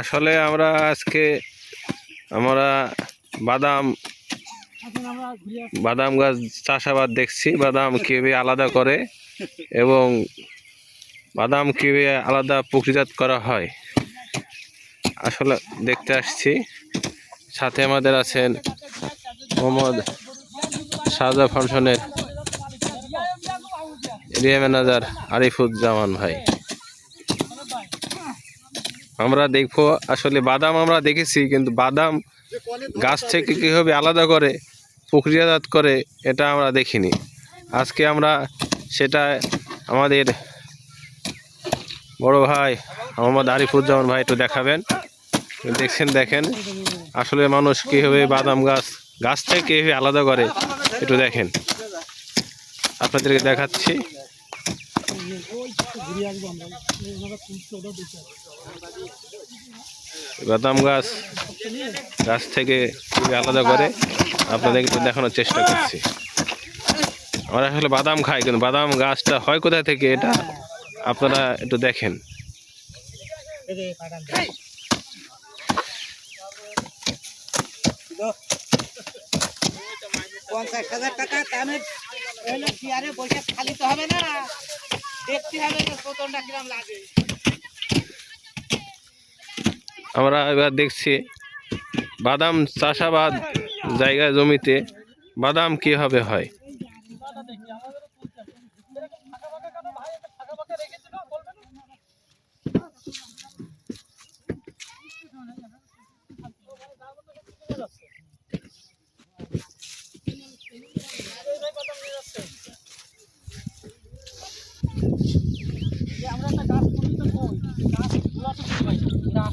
আসলে আমরা আজকে বাদাম গাছ চাষাবাদ দেখছি, বাদাম কিভাবে আলাদা করে এবং বাদাম কিভাবে আলাদা প্রক্রিয়াজাত করা হয় আসলে দেখতে আসছি। সাথে আমাদের আছেন মোহাম্মদ শাহজাহান ফাউন্ডেশনের এরিয়া ম্যানেজার আরিফুজ্জামান ভাই। আমরা দেখবো আসলে বাদাম আমরা দেখেছি, কিন্তু বাদাম গাছ থেকে কীভাবে আলাদা করে প্রক্রিয়াজাত করে এটা আমরা দেখিনি। আজকে আমরা সেটা আমাদের বড় ভাই মোহাম্মদ আরিফুজ্জামান ভাই একটু দেখাবেন। দেখেন আসলে মানুষ কীভাবে বাদাম গাছ থেকে কীভাবে আলাদা করে একটু দেখেন, আপনাদেরকে দেখাচ্ছি। বাদাম গাছ থেকে কীভাবে আলাদা করে আপনাদের একটু দেখানোর চেষ্টা করছি। আমরা আসলে বাদাম খাই, কিন্তু বাদাম গাছটা হয় কোথা থেকে এটা আপনারা একটু দেখেন। আমরা এবার দেখছি বাদাম চাষাবাদ জায়গায় জমিতে বাদাম কিভাবে হয়।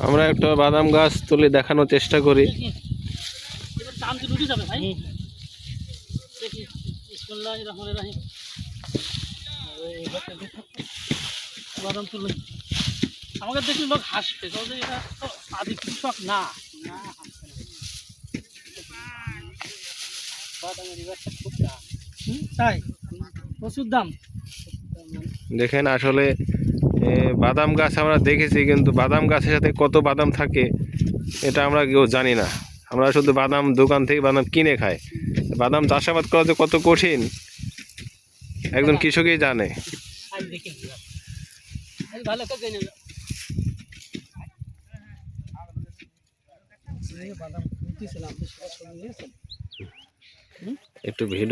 আমরা একটা বাদাম গাছ তুলে দেখানোর চেষ্টা করি। বাদাম তুলে আমাকে দেখলে লোক হাসবে, এটা তো আদি কৃষক না। তাই প্রচুর দাম। দেখেন আসলে বাদাম গাছ আমরা দেখেছি, কিন্তু বাদাম গাছের সাথে কত বাদাম থাকে এটা আমরা কেউ জানি না। আমরা শুধু বাদাম দোকান থেকে বাদাম কিনে খাই। বাদাম চাষাবাদ করা যে কত কঠিন একজন কৃষকই জানে। একটু ভিডিও